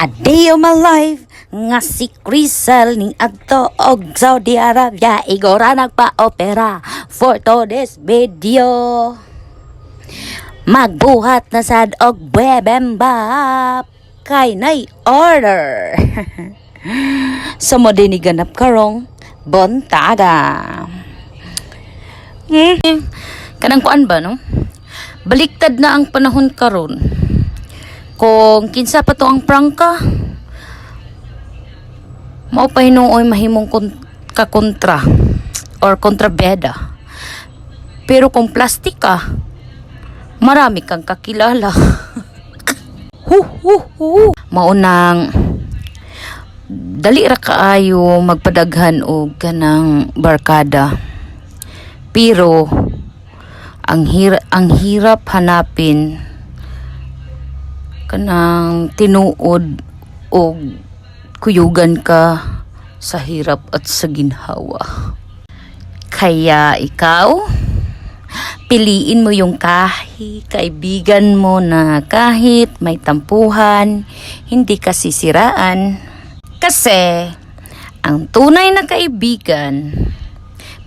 A day of my life nga si Crystal ning adto og Saudi Arabia igora nagpa-opera for today's video. Magbuhat na sad og bebembap kay nay order. So mo diniganap karong bontaga. Kanang kuan ba no? Baliktad na ang panahon karon. Kung kinsa pa to ang prangka, mao pa hinuoy mahimong kakontra or kontrabeda. Pero kung plastic ka, marami kang kakilala. Maunang dali ra kaayo magpadaghan og kanang barkada. Pero ang hirap hanapin kanang tinuod o kuyugan ka sa hirap at sa ginhawa. Kaya ikaw, piliin mo yung kaibigan mo na kahit may tampuhan, hindi ka sisiraan. Kasi ang tunay na kaibigan,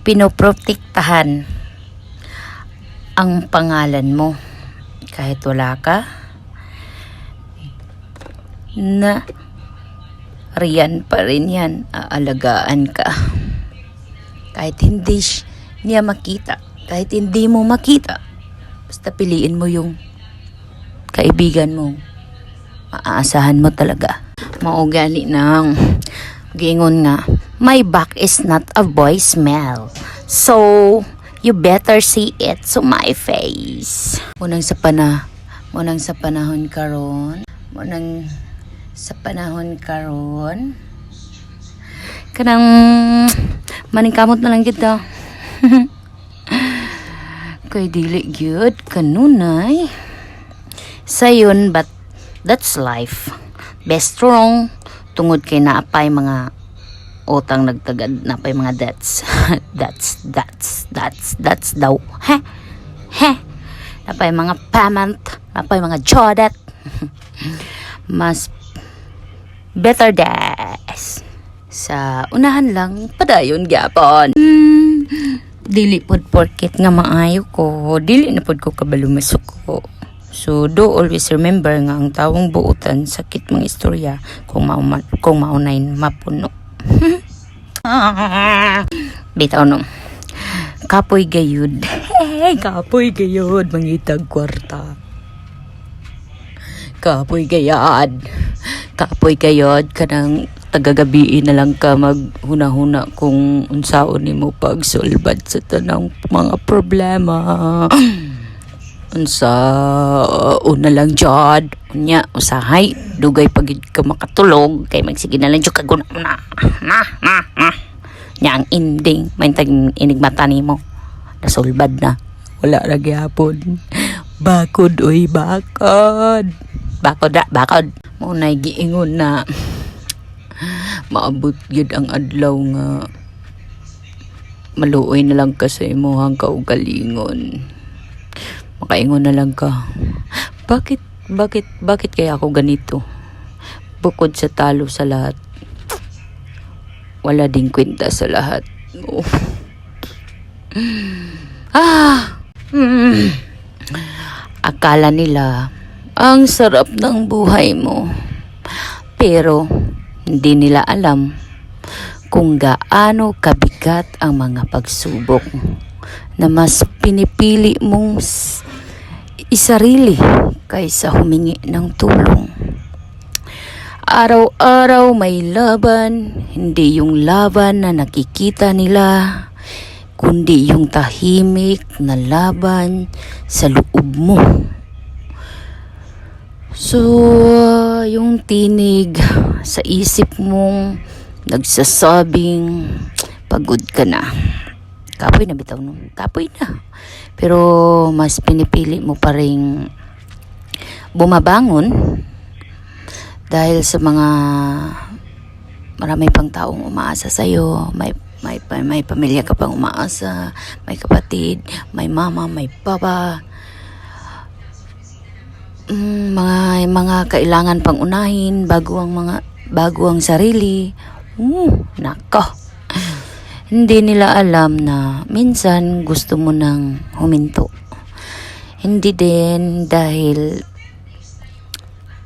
pinoprotektahan ang pangalan mo. Kahit wala ka, na riyan pa rin yan, aalagaan ka. Kahit hindi niya makita, kahit hindi mo makita, basta piliin mo yung kaibigan mo, maaasahan mo talaga. Maugali ng gingon nga, my back is not a voicemail, so you better see it to my face. Munang sa panahon karon, kanang maningkamot na lang kita. Kay dili gyud kanunay sayon, but that's life. Best strong tungod kay naapay mga utang nagtagad, naapay mga debts. that's daw napay mga payment, napay mga jodet. Mas better days sa unahan lang padayon gyapon. Dili pod porket nga maayo ko, dili na pod ko kabalo masuko. So do always remember nga ang tawong buutan sakit mga istorya kung maunay mapuno. Bitaw no. Kapoy gayud. Kapoy gayud mangitag kwarta. Kapoy gayad kanang tagagabi na lang ka maghuna-huna kung unsaon nimo pagsulbad sa tanang mga problema. Unsa una lang jud unya usahay dugay pagid ka makatulog kay magsige na lang jud kaguna na nya ang ending maintag inigmata nimo nasulbad na wala ra gyapon. Bakod mo na giingon na maabot gyud ang adlaw nga maluoy na lang ka sa imong kaugalingon. Makaingon na lang ka, bakit kaya ako ganito? Bukod sa talo sa lahat, wala ding kwenta sa lahat. Akala nila ang sarap ng buhay mo, pero hindi nila alam kung gaano kabigat ang mga pagsubok na mas pinipili mong isarili kaysa humingi ng tulong. Araw-araw may laban, hindi yung laban na nakikita nila, kundi yung tahimik na laban sa loob mo. So, yung tinig sa isip mong nagsasabing pagod ka na. Kapoy na bitaw no. Kapoy na. Pero mas pinipili mo pa ring bumabangon dahil sa mga marami pang taong umaasa sa'yo. May pamilya ka pang umaasa, may kapatid, may mama, may papa. mga kailangan pang unahin bago ang sarili. Nako. Hindi nila alam na minsan gusto mo nang huminto. Hindi din dahil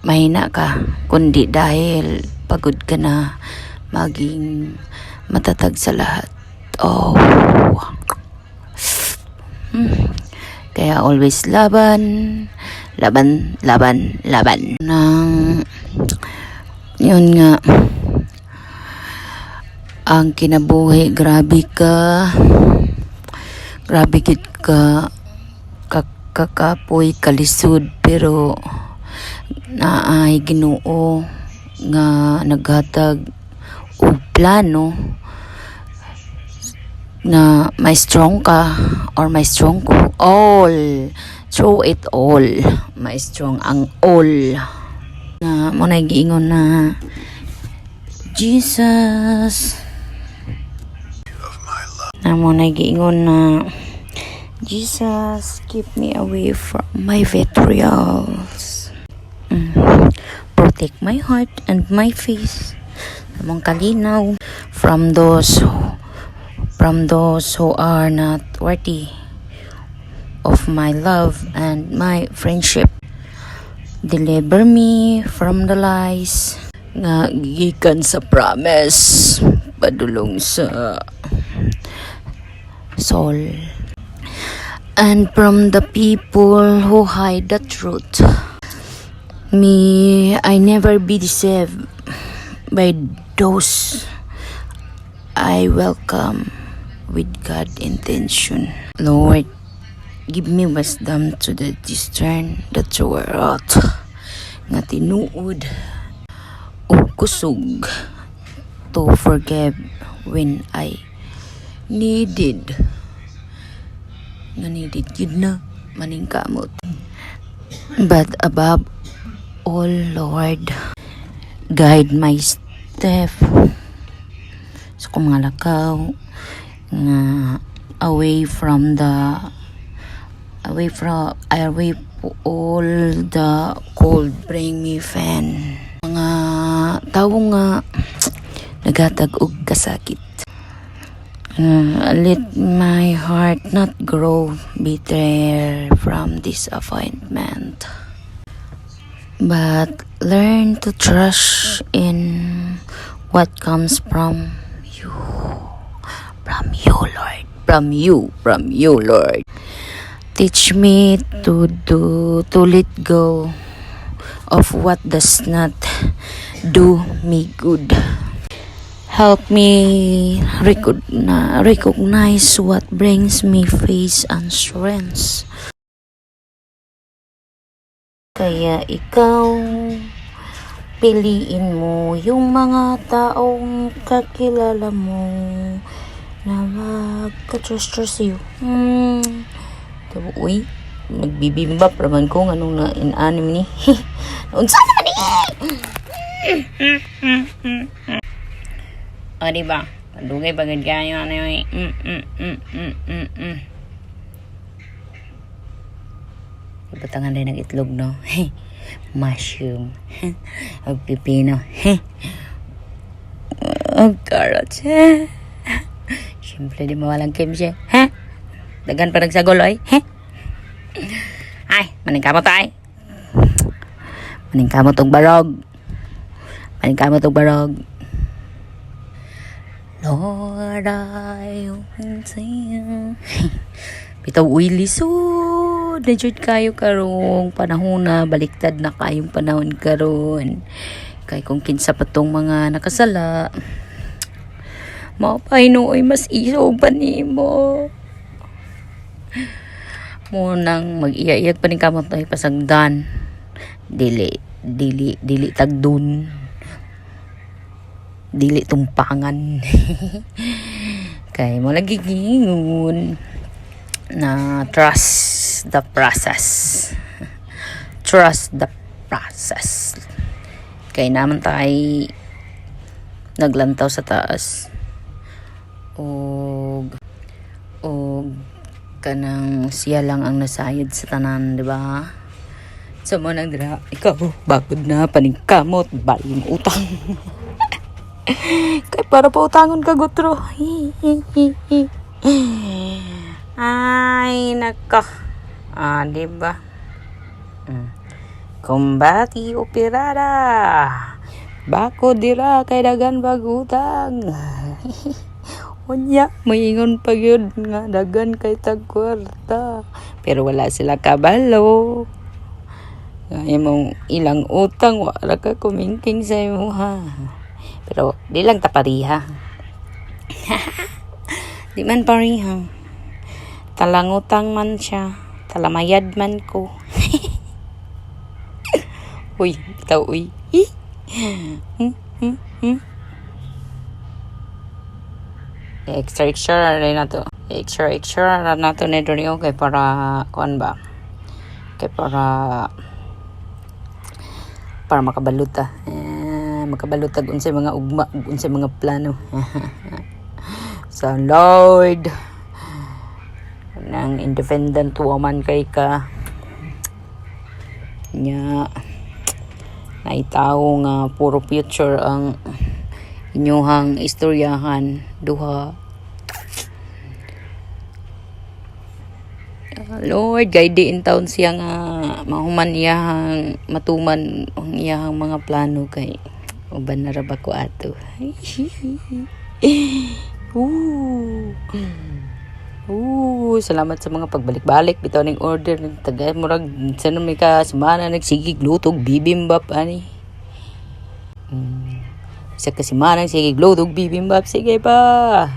mahina ka, kundi dahil pagod ka na maging matatag sa lahat. Oh. Kaya always laban. Yun nga. Ang kinabuhi, grabe gid ka kakapoy kalisod, pero naay Ginoo nga naghatag og plano na may strong ka or may strong ko, all through it all, may strong ang all na mo na giingon na Jesus na mo na giingon na Jesus, keep me away from my vitrials. Protect my heart and my face. Among kalinaw from those who are not worthy of my love and my friendship. Deliver me from the lies nga gikan sa promise padulong sa soul, and from the people who hide the truth. Me, I never be deceived by those I welcome with God intention. Lord, give me wisdom to discern the true wrath nga tinuod o kusog, to forgive when I needed yun na maningkamot. But above all, Lord, guide my step sa kong mga lakaw nga away all the cold bring me fan, mga tao nga naghatag og kasakit. Let my heart not grow bitter from disappointment, but learn to trust in what comes from you, Lord. Teach me to let go of what does not do me good. Help me recognize what brings me peace and strength. Kaya ikaw, piliin mo yung mga taong kakilala mo na magka-trust you. Uy, nagbibimbap naman ko anong na in-anim ni. Unsa naman ni? O, diba? Padugay pagod kayo, ano yung ibatangan rin ng itlog, no? Mushroom. Ang pipino. Ang carrots. Siyempre, di mawalang kimchi. Dagan pa nagsagol, ay. Ay, maningkamot ay. Maningkamot og barog. Lord, I open to you. Bitaw, uy, lisod na jud kayo karong panahon na baliktad na kayong panahon karon. Kay kung kinsa pa tong mga nakasala, mapainuoy mas isog pa nimo. Mo nang mag-iya-iyag pa ni kamot ay pasagdan. Dili tagdun. Dili tumpangan. Kay mo lagi gingon na trust the process. Kay naman tayo naglantaw sa taas og kanang siya lang ang nasayod sa tanan, di ba? Sa mo nang dira, ikaw, bagod na, paningkamot, baling utang. Kay para pa utangon ka, Gutro. Ay, naka. Diba? Kumbati operada. Bako dira kay dagan bagutang. Unya, maingon pa yun nga dagan kay tagkwarta. Pero wala sila kabalo. Kaya mong ilang utang, wala ka kumingking sa iyo ha. Pero di lang tapariha. Di man pariha. Talang utang man siya. Talamayad man ko. Uy, bitaw uy. Extra rin na to. Extra na to nito niyo kay para kuan ba? Kay para makabaluta. Makabalutag unsay mga ugma, unsay mga plano. Sa Lord ng independent woman kay ka nya naitaho nga puro future ang inyuhang istoryahan duha. Lord, guide in town siya nga mahuman iyahang matuman ang iyahang mga plano kay uban na ra ba ko ato. Salamat sa mga pagbalik-balik bitaw ning order ng taga murag sa may ka semana nagsigig lutog bibimbap ani. Sa kasimana nagsigig lutog bibimbap sige pa.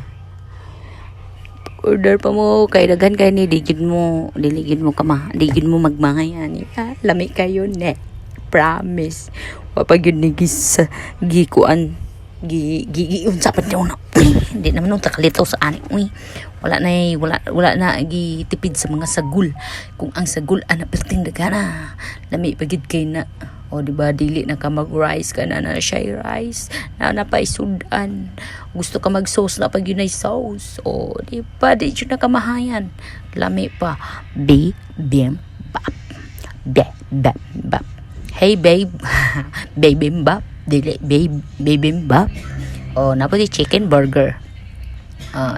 Order pa mo kay daghan kay ni digid mo magmangay ani. Lami kayo ne. Promise. Wa pa gyud ni gikuan unsa pa daw na. Hindi naman nung takalitaw sa ani. Uy, wala na gitipid sa mga sagul. Kung ang sagul ana perting dagana. Lami pagid kay na. O diba dili na ka mag-rice ka na siya rice na pa isudan. Gusto ka mag-sauce na pag yun ay sauce. O diba di yun na kamahayan. Lami pa bibimbap. Hey babe. Bibimbap. Dili bibimbap. O napati chicken burger.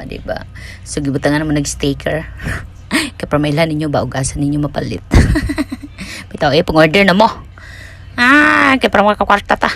Diba? So gibutangan naman nag-staker. Kapra mailan ninyo ba ugasan ninyo mapalit. Bitaw pang order na mo. Kaya parang mga kakwarta ta.